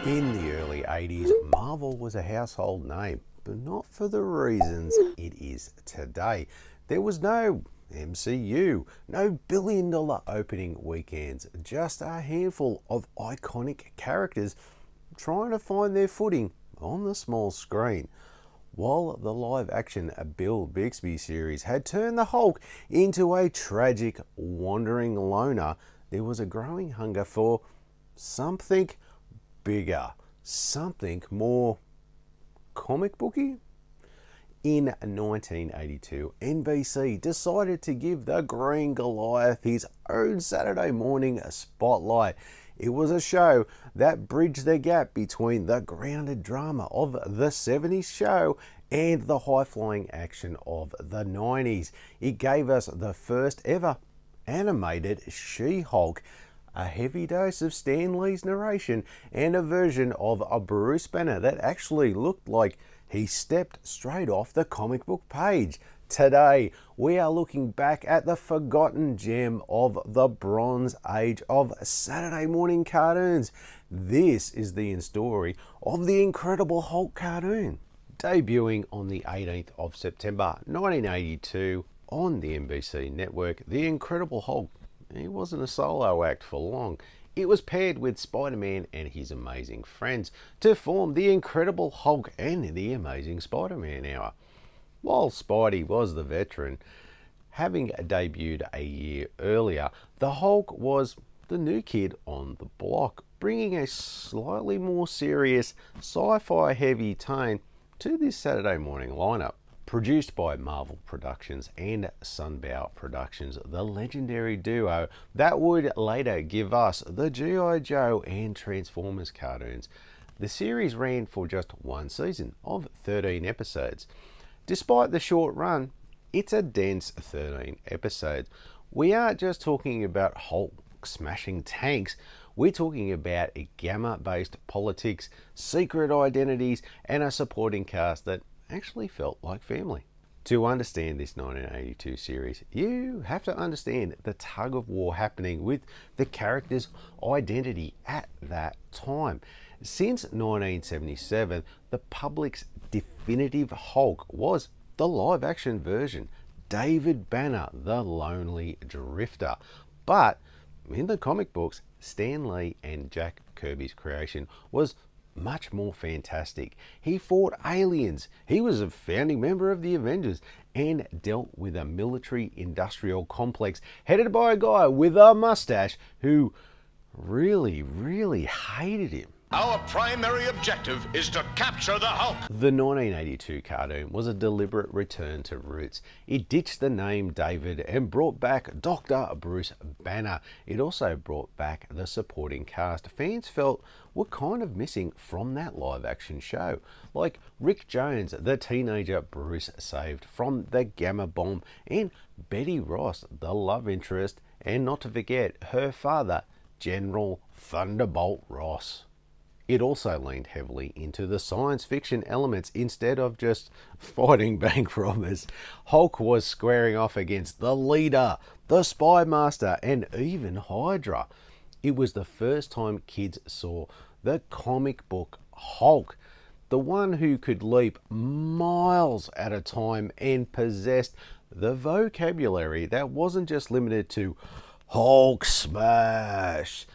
In the early 80s, Marvel was a household name, but not for the reasons it is today. There was no MCU, no billion-dollar opening weekends, just a handful of iconic characters trying to find their footing on the small screen. While the live-action Bill Bixby series had turned the Hulk into a tragic, wandering loner, there was a growing hunger for something bigger, something more comic booky. In 1982, NBC decided to give the Green Goliath his own Saturday morning spotlight. It was a show that bridged the gap between the grounded drama of the 70s show and the high-flying action of the 90s. It gave us the first ever animated She-Hulk, a heavy dose of Stan Lee's narration, and a version of a Bruce Banner that actually looked like he stepped straight off the comic book page. Today, we are looking back at the forgotten gem of the Bronze Age of Saturday morning cartoons. This is the story of the Incredible Hulk cartoon. Debuting on the 18th of September 1982 on the NBC network, the Incredible Hulk, he wasn't a solo act for long. It was paired with Spider-Man and his amazing friends to form the Incredible Hulk and the Amazing Spider-Man Hour. While Spidey was the veteran, having debuted a year earlier, the Hulk was the new kid on the block, bringing a slightly more serious, sci-fi heavy tone to this Saturday morning lineup. Produced by Marvel Productions and Sunbow Productions, the legendary duo that would later give us the G.I. Joe and Transformers cartoons. The series ran for just one season of 13 episodes. Despite the short run, it's a dense 13 episodes. We aren't just talking about Hulk smashing tanks, we're talking about a gamma-based politics, secret identities, and a supporting cast that actually felt like family. To understand this 1982 series, you have to understand the tug of war happening with the character's identity at that time. Since 1977, the public's definitive Hulk was the live-action version, David Banner, the Lonely Drifter. But in the comic books, Stan Lee and Jack Kirby's creation was much more fantastic. He fought aliens, he was a founding member of the Avengers, and dealt with a military-industrial complex headed by a guy with a mustache who really hated him. Our primary objective is to capture the Hulk. The 1982 cartoon was a deliberate return to roots. It ditched the name David and brought back Dr. Bruce Banner. It also brought back the supporting cast fans felt were kind of missing from that live-action show, like Rick Jones, the teenager Bruce saved from the Gamma Bomb, and Betty Ross, the love interest, and not to forget her father, General Thunderbolt Ross. It also leaned heavily into the science fiction elements instead of just fighting bank robbers. Hulk was squaring off against the Leader, the Spy Master, and even Hydra. It was the first time kids saw the comic book Hulk, the one who could leap miles at a time and possessed the vocabulary that wasn't just limited to Hulk smash,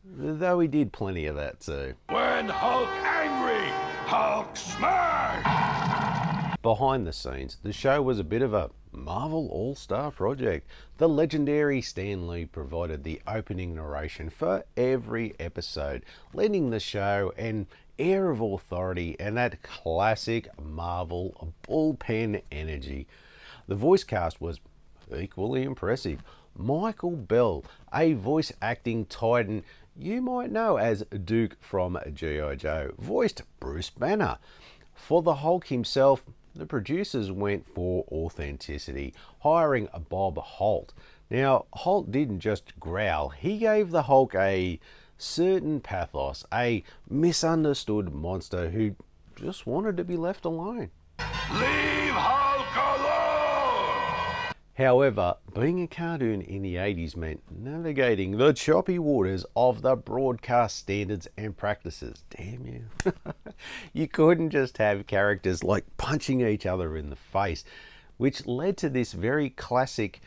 though he did plenty of that too. When Hulk angry, Hulk smash! Behind the scenes, the show was a bit of a Marvel all-star project. The legendary Stan Lee provided the opening narration for every episode, lending the show an air of authority and that classic Marvel bullpen energy. The voice cast was equally impressive. Michael Bell, a voice acting titan you might know as Duke from G.I. Joe, voiced Bruce Banner. For the Hulk himself, the producers went for authenticity, hiring Bob Holt. Now, Holt didn't just growl, he gave the Hulk a certain pathos, a misunderstood monster who just wanted to be left alone. Leave Hulk alone! However, being a cartoon in the 80s meant navigating the choppy waters of the broadcast standards and practices. Damn you. You couldn't just have characters like punching each other in the face, which led to this very classic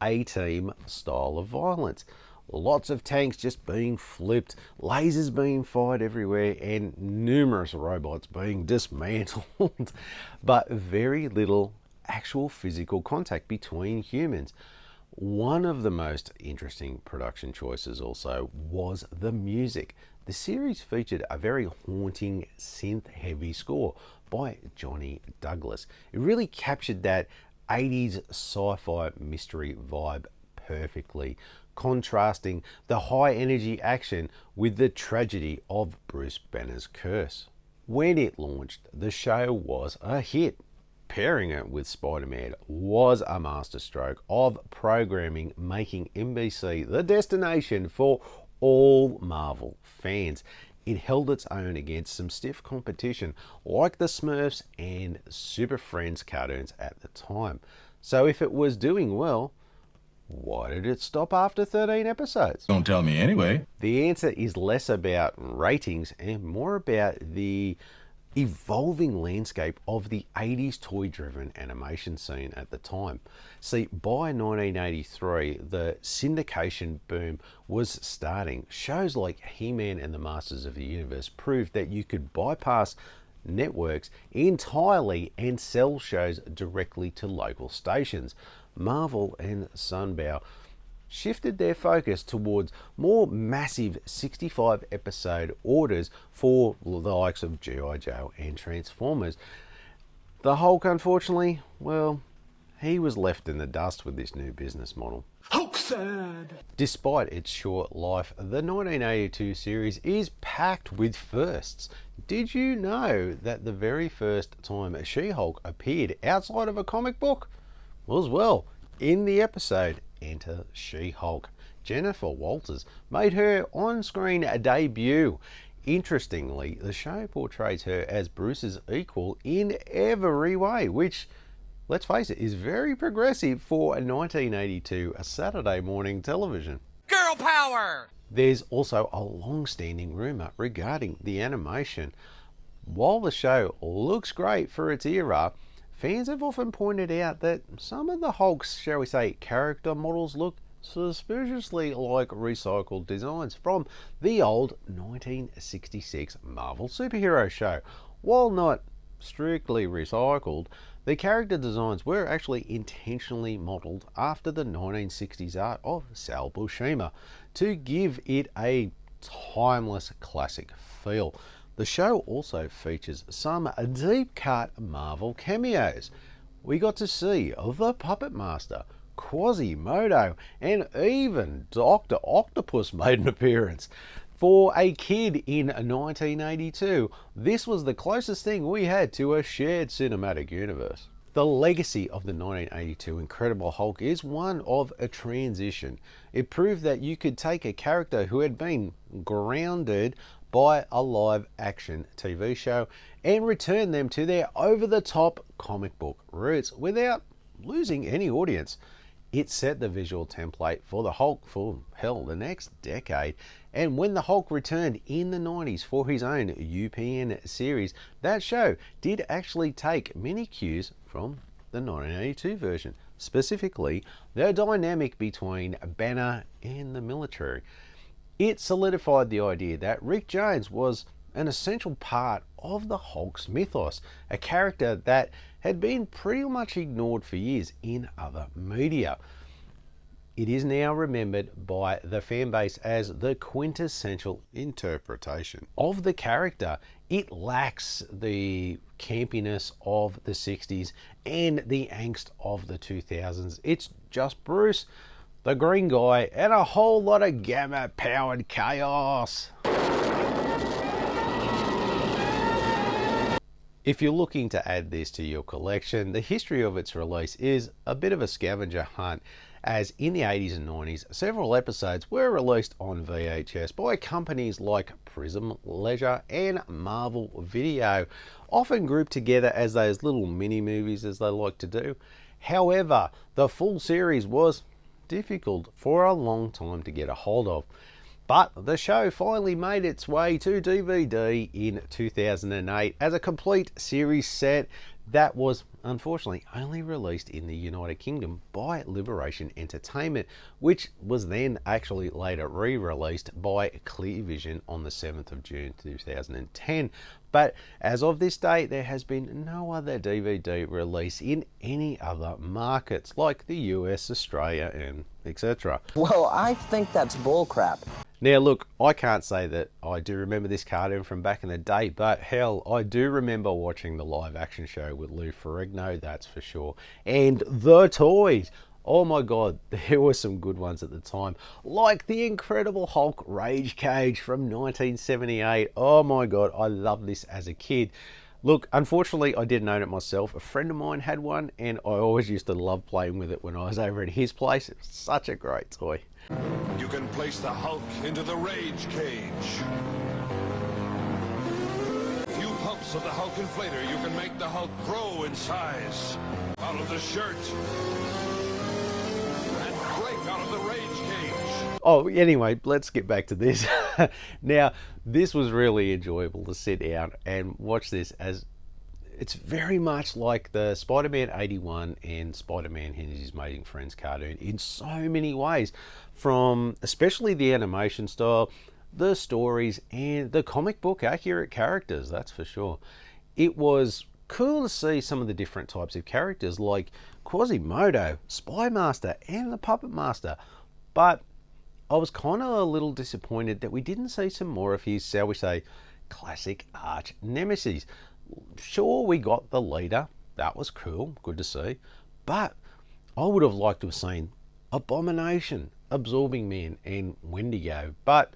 A-team style of violence. Lots of tanks just being flipped, lasers being fired everywhere, and numerous robots being dismantled, but very little actual physical contact between humans. One of the most interesting production choices also was the music. The series featured a very haunting synth-heavy score by Johnny Douglas. It really captured that 80s sci-fi mystery vibe perfectly, contrasting the high energy action with the tragedy of Bruce Banner's curse. When it launched, the show was a hit. Pairing it with Spider-Man was a masterstroke of programming, making NBC the destination for all Marvel fans. It held its own against some stiff competition like the Smurfs and Super Friends cartoons at the time. So if it was doing well, why did it stop after 13 episodes? Don't tell me anyway. The answer is less about ratings and more about the evolving landscape of the 80s toy-driven animation scene at the time. See, by 1983, the syndication boom was starting. Shows like He-Man and the Masters of the Universe proved that you could bypass networks entirely and sell shows directly to local stations. Marvel and Sunbow shifted their focus towards more massive 65 episode orders for the likes of G.I. Joe and Transformers. The Hulk, unfortunately, well, he was left in the dust with this new business model. Hulk sad. Despite its short life, the 1982 series is packed with firsts. Did you know that the very first time a She-Hulk appeared outside of a comic book was, well, in the episode Enter She-Hulk? Jennifer Walters made her on-screen debut. Interestingly, the show portrays her as Bruce's equal in every way, which, let's face it, is very progressive for a 1982 Saturday morning television. Girl power! There's also a long-standing rumour regarding the animation. While the show looks great for its era, fans have often pointed out that some of the Hulk's, shall we say, character models look suspiciously like recycled designs from the old 1966 Marvel superhero show. While not strictly recycled, the character designs were actually intentionally modelled after the 1960s art of Sal Buscema to give it a timeless classic feel. The show also features some deep cut Marvel cameos. We got to see the Puppet Master, Quasimodo, and even Dr. Octopus made an appearance. For a kid in 1982, this was the closest thing we had to a shared cinematic universe. The legacy of the 1982 Incredible Hulk is one of a transition. It proved that you could take a character who had been grounded by a live action TV show and return them to their over-the-top comic book roots without losing any audience. It set the visual template for the Hulk for, hell, the next decade. And when the Hulk returned in the 90s for his own UPN series, that show did actually take many cues from the 1982 version, specifically the dynamic between Banner and the military. It solidified the idea that Rick Jones was an essential part of the Hulk's mythos, a character that had been pretty much ignored for years in other media. It is now remembered by the fan base as the quintessential interpretation of the character. It lacks the campiness of the 60s and the angst of the 2000s. It's just Bruce, the green guy, and a whole lot of gamma-powered chaos. If you're looking to add this to your collection, the history of its release is a bit of a scavenger hunt, as in the 80s and 90s, several episodes were released on VHS by companies like Prism Leisure and Marvel Video, often grouped together as those little mini-movies as they like to do. However, the full series was difficult for a long time to get a hold of. But the show finally made its way to DVD in 2008 as a complete series set that was unfortunately only released in the United Kingdom by Liberation Entertainment, which was then actually later re-released by Clearvision on the 7th of June 2010. But as of this date, there has been no other DVD release in any other markets like the US, Australia, and etc. Well, I think that's bullcrap. Now look, I can't say that I do remember this cartoon from back in the day, but hell, I do remember watching the live action show with Lou Ferrigno, that's for sure. And the toys! Oh my god, there were some good ones at the time, like the Incredible Hulk Rage Cage from 1978. Oh my god, I loved this as a kid. Look, unfortunately, I didn't own it myself. A friend of mine had one, and I always used to love playing with it when I was over at his place. It was such a great toy. You can place the Hulk into the Rage Cage. A few pumps of the Hulk inflator, you can make the Hulk grow in size. Out of the shirt. And break out of the Rage Cage. Oh, anyway, let's get back to this. Now, this was really enjoyable to sit down and watch this, as it's very much like the Spider-Man 81 and Spider-Man and His Amazing Friends cartoon in so many ways, from especially the animation style, the stories, and the comic book accurate characters, that's for sure. It was cool to see some of the different types of characters like Quasimodo, Spy Master, and the Puppet Master, but I was kind of a little disappointed that we didn't see some more of his, shall we say, classic arch nemesis. Sure, we got the leader, that was cool, good to see, but I would have liked to have seen Abomination, Absorbing Man, and Wendigo, but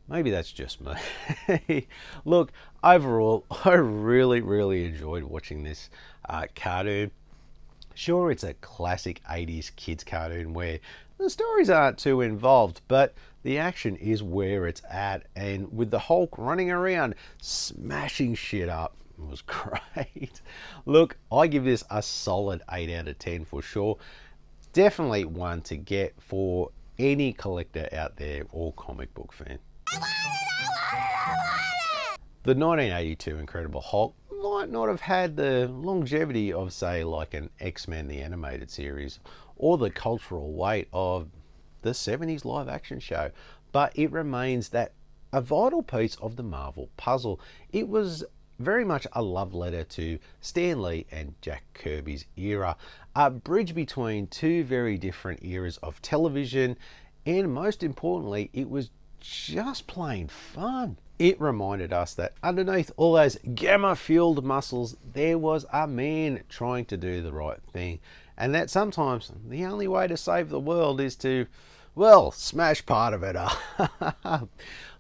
maybe that's just me. Look, overall, I really enjoyed watching this cartoon. Sure, it's a classic 80s kids cartoon where the stories aren't too involved, but the action is where it's at, and with the Hulk running around smashing shit up, it was great. Look, I give this a solid 8 out of 10 for sure. Definitely one to get for any collector out there or comic book fan. The 1982 Incredible Hulk might not have had the longevity of, say, like an X-Men the Animated Series, or the cultural weight of the 70s live action show, but it remains that a vital piece of the Marvel puzzle. It was very much a love letter to Stan Lee and Jack Kirby's era, a bridge between two very different eras of television, and most importantly, it was just plain fun. It reminded us that underneath all those gamma-fueled muscles, there was a man trying to do the right thing, and that sometimes the only way to save the world is to, well, smash part of it up.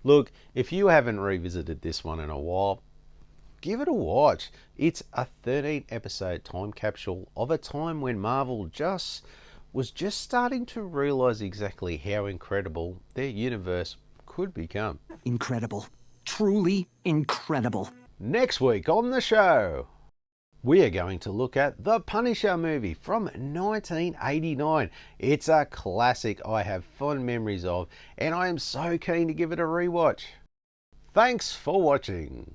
Look, if you haven't revisited this one in a while, give it a watch. It's a 13-episode time capsule of a time when Marvel was just starting to realize exactly how incredible their universe could become. Incredible. Truly incredible. Next week on the show, we are going to look at The Punisher movie from 1989. It's a classic I have fond memories of, and I am so keen to give it a rewatch. Thanks for watching.